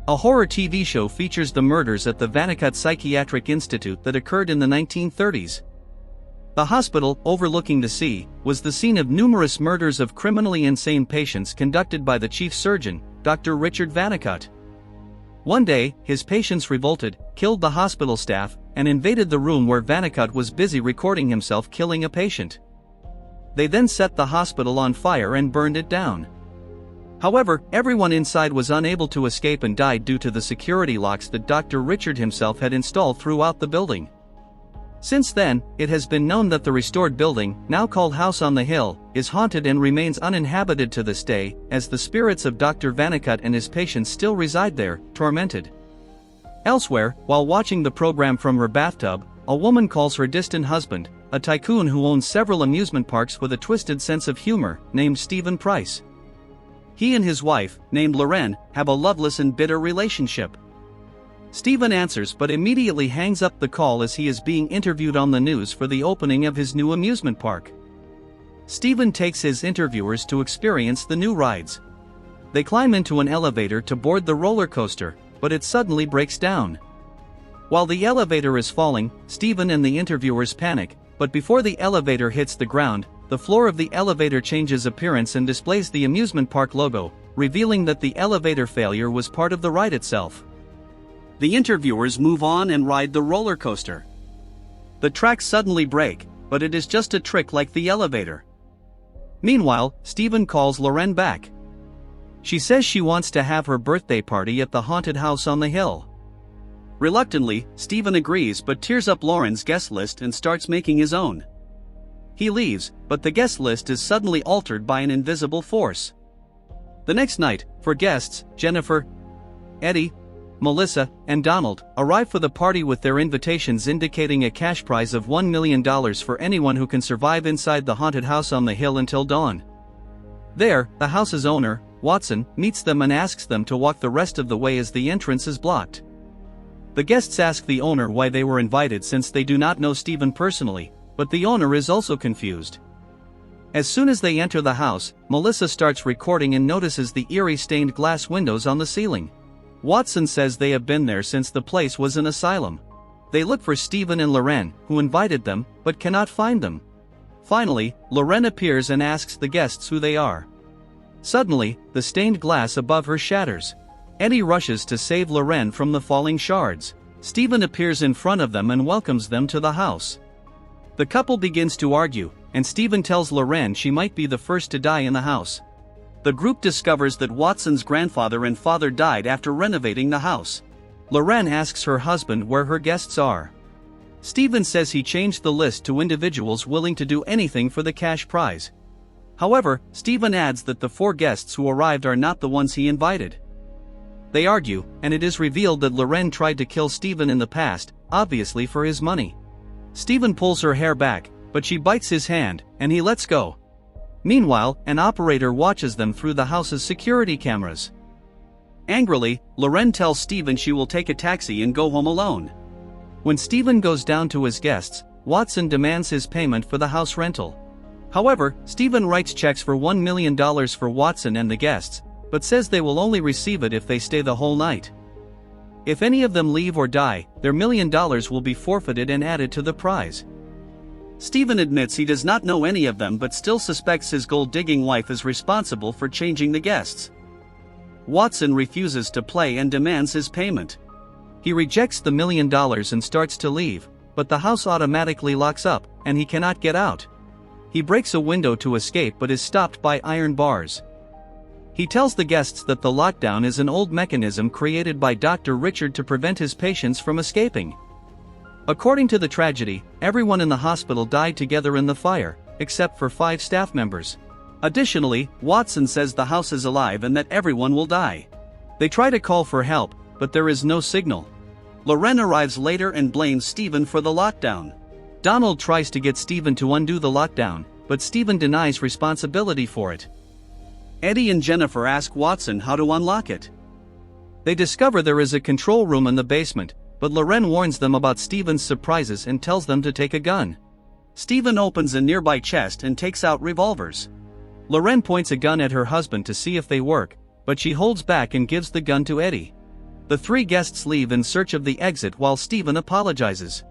A horror TV show features the murders at the Vannicut Psychiatric Institute that occurred in the 1930s. The hospital, overlooking the sea, was the scene of numerous murders of criminally insane patients conducted by the chief surgeon, Dr. Richard Vannicut. One day, his patients revolted, killed the hospital staff, and invaded the room where Vannicut was busy recording himself killing a patient. They then set the hospital on fire and burned it down. However, everyone inside was unable to escape and died due to the security locks that Dr. Richard himself had installed throughout the building. Since then, it has been known that the restored building, now called House on the Hill, is haunted and remains uninhabited to this day, as the spirits of Dr. Vannicut and his patients still reside there, tormented. Elsewhere, while watching the program from her bathtub, a woman calls her distant husband, a tycoon who owns several amusement parks with a twisted sense of humor, named Stephen Price. He and his wife, named Loren, have a loveless and bitter relationship. Stephen answers but immediately hangs up the call as he is being interviewed on the news for the opening of his new amusement park. Stephen takes his interviewers to experience the new rides. They climb into an elevator to board the roller coaster, but it suddenly breaks down. While the elevator is falling, Stephen and the interviewers panic, but before the elevator hits the ground, the floor of the elevator changes appearance and displays the amusement park logo, revealing that the elevator failure was part of the ride itself. The interviewers move on and ride the roller coaster. The tracks suddenly break, but it is just a trick like the elevator. Meanwhile, Stephen calls Loren back. She says she wants to have her birthday party at the haunted house on the hill. Reluctantly, Stephen agrees but tears up Loren's guest list and starts making his own. He leaves, but the guest list is suddenly altered by an invisible force. The next night, for guests, Jennifer, Eddie, Melissa, and Donald arrive for the party with their invitations indicating a cash prize of $1 million for anyone who can survive inside the haunted house on the hill until dawn. There, the house's owner, Watson, meets them and asks them to walk the rest of the way as the entrance is blocked. The guests ask the owner why they were invited since they do not know Stephen personally, but the owner is also confused. As soon as they enter the house, Melissa starts recording and notices the eerie stained glass windows on the ceiling. Watson says they have been there since the place was an asylum. They look for Stephen and Loren, who invited them, but cannot find them. Finally, Loren appears and asks the guests who they are. Suddenly, the stained glass above her shatters. Eddie rushes to save Loren from the falling shards. Stephen appears in front of them and welcomes them to the house. The couple begins to argue, and Stephen tells Loren she might be the first to die in the house. The group discovers that Watson's grandfather and father died after renovating the house. Loren asks her husband where her guests are. Stephen says he changed the list to individuals willing to do anything for the cash prize. However, Stephen adds that the 4 guests who arrived are not the ones he invited. They argue, and it is revealed that Loren tried to kill Stephen in the past, obviously for his money. Stephen pulls her hair back, but she bites his hand, and he lets go. Meanwhile, an operator watches them through the house's security cameras. Angrily, Loren tells Stephen she will take a taxi and go home alone. When Stephen goes down to his guests, Watson demands his payment for the house rental. However, Stephen writes checks for $1 million for Watson and the guests, but says they will only receive it if they stay the whole night. If any of them leave or die, their $1 million will be forfeited and added to the prize. Stephen admits he does not know any of them but still suspects his gold-digging wife is responsible for changing the guests. Watson refuses to play and demands his payment. He rejects the $1 million and starts to leave, but the house automatically locks up, and he cannot get out. He breaks a window to escape but is stopped by iron bars. He tells the guests that the lockdown is an old mechanism created by Dr. Richard to prevent his patients from escaping. According to the tragedy, everyone in the hospital died together in the fire, except for 5 staff members. Additionally, Watson says the house is alive and that everyone will die. They try to call for help, but there is no signal. Loren arrives later and blames Stephen for the lockdown. Donald tries to get Stephen to undo the lockdown, but Stephen denies responsibility for it. Eddie and Jennifer ask Watson how to unlock it. They discover there is a control room in the basement, but Loren warns them about Stephen's surprises and tells them to take a gun. Stephen opens a nearby chest and takes out revolvers. Loren points a gun at her husband to see if they work, but she holds back and gives the gun to Eddie. The three guests leave in search of the exit while Steven apologizes.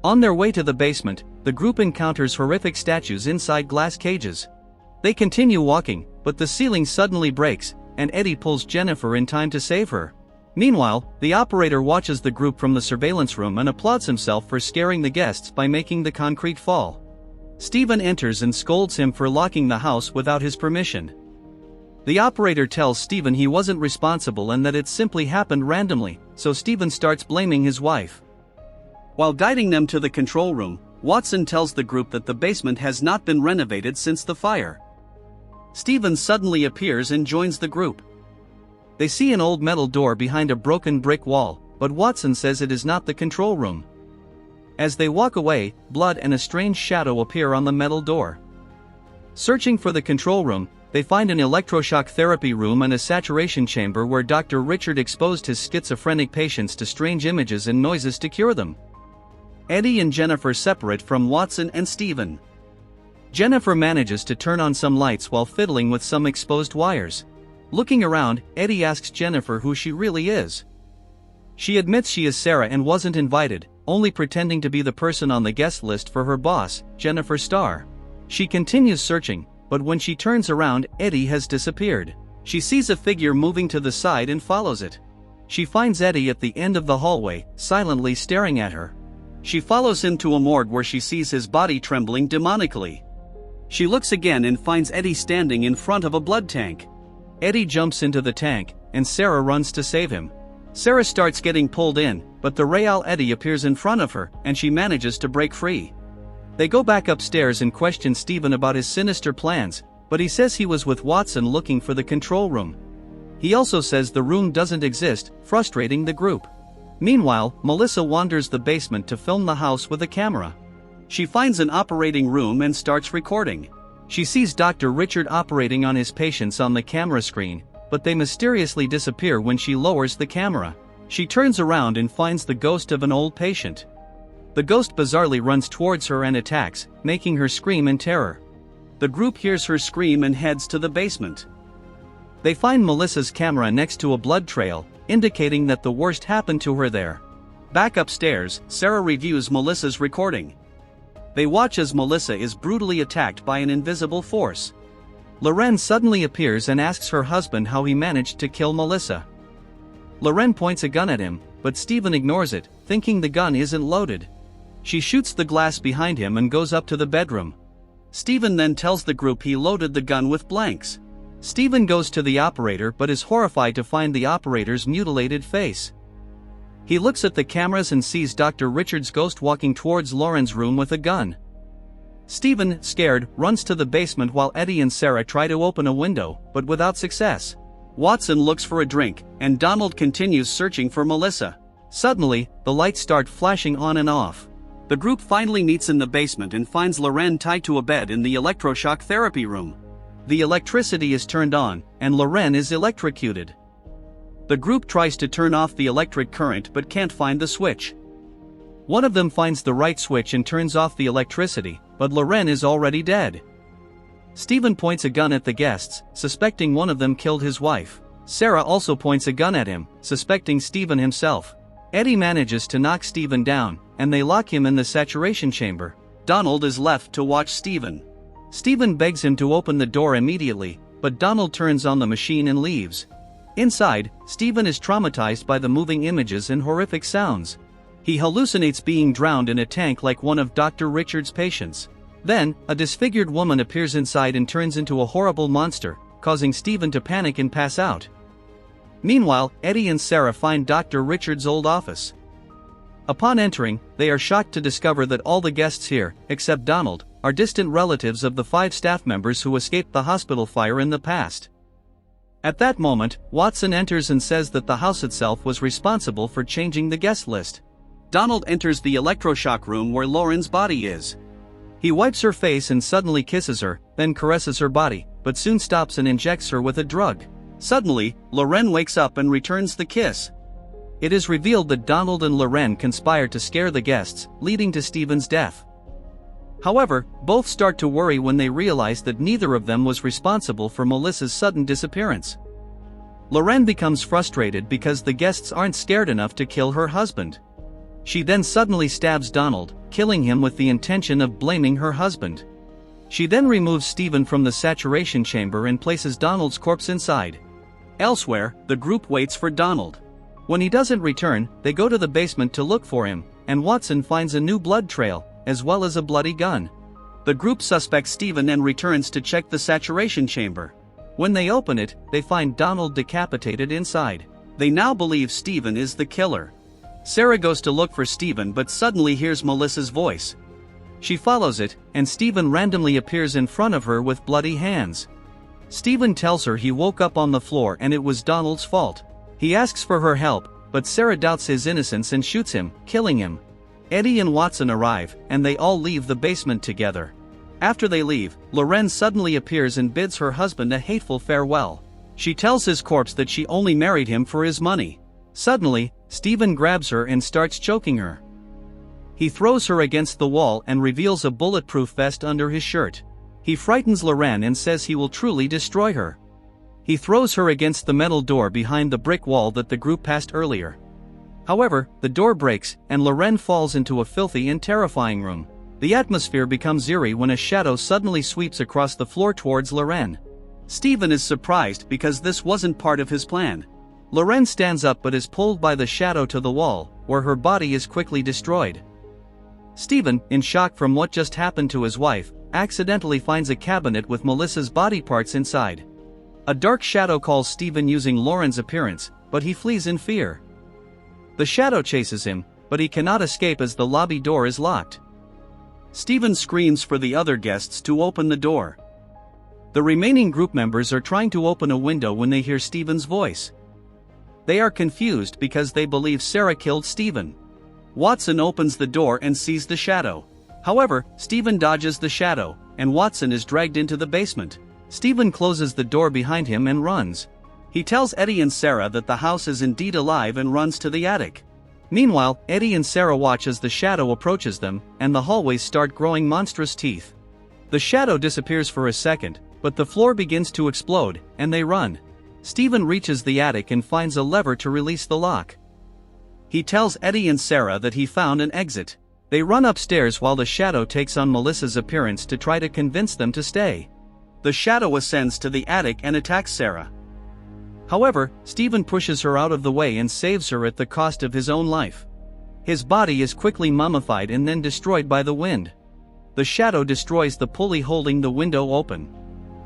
On their way to the basement, the group encounters horrific statues inside glass cages. They continue walking, but the ceiling suddenly breaks, and Eddie pulls Jennifer in time to save her. Meanwhile, the operator watches the group from the surveillance room and applauds himself for scaring the guests by making the concrete fall. Steven enters and scolds him for locking the house without his permission. The operator tells Steven he wasn't responsible and that it simply happened randomly, so Steven starts blaming his wife. While guiding them to the control room, Watson tells the group that the basement has not been renovated since the fire. Steven suddenly appears and joins the group. They see an old metal door behind a broken brick wall, but Watson says it is not the control room. As they walk away, blood and a strange shadow appear on the metal door. Searching for the control room, they find an electroshock therapy room and a saturation chamber where Dr. Richard exposed his schizophrenic patients to strange images and noises to cure them. Eddie and Jennifer separate from Watson and Steven. Jennifer manages to turn on some lights while fiddling with some exposed wires. Looking around, Eddie asks Jennifer who she really is. She admits she is Sarah and wasn't invited, only pretending to be the person on the guest list for her boss, Jennifer Starr. She continues searching, but when she turns around, Eddie has disappeared. She sees a figure moving to the side and follows it. She finds Eddie at the end of the hallway, silently staring at her. She follows him to a morgue where she sees his body trembling demonically. She looks again and finds Eddie standing in front of a blood tank. Eddie jumps into the tank, and Sarah runs to save him. Sarah starts getting pulled in, but the real Eddie appears in front of her, and she manages to break free. They go back upstairs and question Steven about his sinister plans, but he says he was with Watson looking for the control room. He also says the room doesn't exist, frustrating the group. Meanwhile, Melissa wanders the basement to film the house with a camera. She finds an operating room and starts recording. She sees Dr. Richard operating on his patients on the camera screen, but they mysteriously disappear when she lowers the camera. She turns around and finds the ghost of an old patient. The ghost bizarrely runs towards her and attacks, making her scream in terror. The group hears her scream and heads to the basement. They find Melissa's camera next to a blood trail, indicating that the worst happened to her there. Back upstairs, Sarah reviews Melissa's recording. They watch as Melissa is brutally attacked by an invisible force. Loren suddenly appears and asks her husband how he managed to kill Melissa. Loren points a gun at him, but Steven ignores it, thinking the gun isn't loaded. She shoots the glass behind him and goes up to the bedroom. Steven then tells the group he loaded the gun with blanks. Steven goes to the operator but is horrified to find the operator's mutilated face. He looks at the cameras and sees Dr. Richard's ghost walking towards Lauren's room with a gun. Steven, scared, runs to the basement while Eddie and Sarah try to open a window, but without success. Watson looks for a drink, and Donald continues searching for Melissa. Suddenly, the lights start flashing on and off. The group finally meets in the basement and finds Loren tied to a bed in the electroshock therapy room. The electricity is turned on, and Loren is electrocuted. The group tries to turn off the electric current but can't find the switch. One of them finds the right switch and turns off the electricity, but Loren is already dead. Steven points a gun at the guests, suspecting one of them killed his wife. Sarah also points a gun at him, suspecting Steven himself. Eddie manages to knock Steven down, and they lock him in the saturation chamber. Donald is left to watch Steven. Steven begs him to open the door immediately, but Donald turns on the machine and leaves. Inside, Steven is traumatized by the moving images and horrific sounds. He hallucinates being drowned in a tank like one of Dr. Richard's patients. Then, a disfigured woman appears inside and turns into a horrible monster, causing Steven to panic and pass out. Meanwhile, Eddie and Sarah find Dr. Richard's old office. Upon entering, they are shocked to discover that all the guests here, except Donald, are distant relatives of the 5 staff members who escaped the hospital fire in the past. At that moment, Watson enters and says that the house itself was responsible for changing the guest list. Donald enters the electroshock room where Lauren's body is. He wipes her face and suddenly kisses her, then caresses her body, but soon stops and injects her with a drug. Suddenly, Loren wakes up and returns the kiss. It is revealed that Donald and Loren conspired to scare the guests, leading to Steven's death. However, both start to worry when they realize that neither of them was responsible for Melissa's sudden disappearance. Lorraine becomes frustrated because the guests aren't scared enough to kill her husband. She then suddenly stabs Donald, killing him with the intention of blaming her husband. She then removes Stephen from the saturation chamber and places Donald's corpse inside. Elsewhere, the group waits for Donald. When he doesn't return, they go to the basement to look for him, and Watson finds a new blood trail, as well as a bloody gun. The group suspects Stephen and returns to check the saturation chamber. When they open it, they find Donald decapitated inside. They now believe Stephen is the killer. Sarah goes to look for Stephen but suddenly hears Melissa's voice. She follows it, and Stephen randomly appears in front of her with bloody hands. Stephen tells her he woke up on the floor and it was Donald's fault. He asks for her help, but Sarah doubts his innocence and shoots him, killing him. Eddie and Watson arrive, and they all leave the basement together. After they leave, Lorraine suddenly appears and bids her husband a hateful farewell. She tells his corpse that she only married him for his money. Suddenly, Stephen grabs her and starts choking her. He throws her against the wall and reveals a bulletproof vest under his shirt. He frightens Lorraine and says he will truly destroy her. He throws her against the metal door behind the brick wall that the group passed earlier. However, the door breaks, and Lorraine falls into a filthy and terrifying room. The atmosphere becomes eerie when a shadow suddenly sweeps across the floor towards Lorraine. Stephen is surprised because this wasn't part of his plan. Lorraine stands up but is pulled by the shadow to the wall, where her body is quickly destroyed. Stephen, in shock from what just happened to his wife, accidentally finds a cabinet with Melissa's body parts inside. A dark shadow calls Stephen using Lauren's appearance, but he flees in fear. The shadow chases him, but he cannot escape as the lobby door is locked. Stephen screams for the other guests to open the door. The remaining group members are trying to open a window when they hear Stephen's voice. They are confused because they believe Sarah killed Stephen. Watson opens the door and sees the shadow. However, Stephen dodges the shadow, and Watson is dragged into the basement. Stephen closes the door behind him and runs. He tells Eddie and Sarah that the house is indeed alive and runs to the attic. Meanwhile, Eddie and Sarah watch as the shadow approaches them, and the hallways start growing monstrous teeth. The shadow disappears for a second, but the floor begins to explode, and they run. Stephen reaches the attic and finds a lever to release the lock. He tells Eddie and Sarah that he found an exit. They run upstairs while the shadow takes on Melissa's appearance to try to convince them to stay. The shadow ascends to the attic and attacks Sarah. However, Stephen pushes her out of the way and saves her at the cost of his own life. His body is quickly mummified and then destroyed by the wind. The shadow destroys the pulley holding the window open.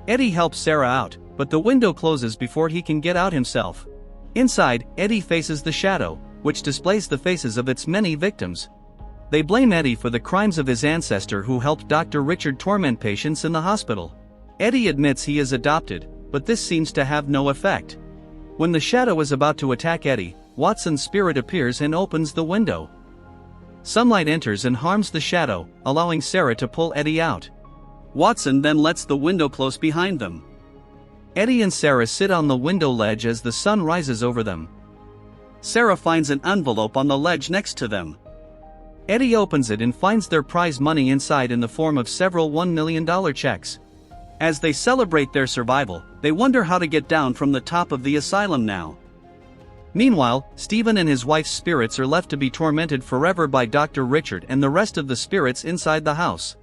Eddie helps Sarah out, but the window closes before he can get out himself. Inside, Eddie faces the shadow, which displays the faces of its many victims. They blame Eddie for the crimes of his ancestor who helped Dr. Richard torment patients in the hospital. Eddie admits he is adopted, but this seems to have no effect. When the shadow is about to attack Eddie, Watson's spirit appears and opens the window. Sunlight enters and harms the shadow, allowing Sarah to pull Eddie out. Watson then lets the window close behind them. Eddie and Sarah sit on the window ledge as the sun rises over them. Sarah finds an envelope on the ledge next to them. Eddie opens it and finds their prize money inside in the form of several $1 million checks. As they celebrate their survival, they wonder how to get down from the top of the asylum now. Meanwhile, Stephen and his wife's spirits are left to be tormented forever by Dr. Richard and the rest of the spirits inside the house.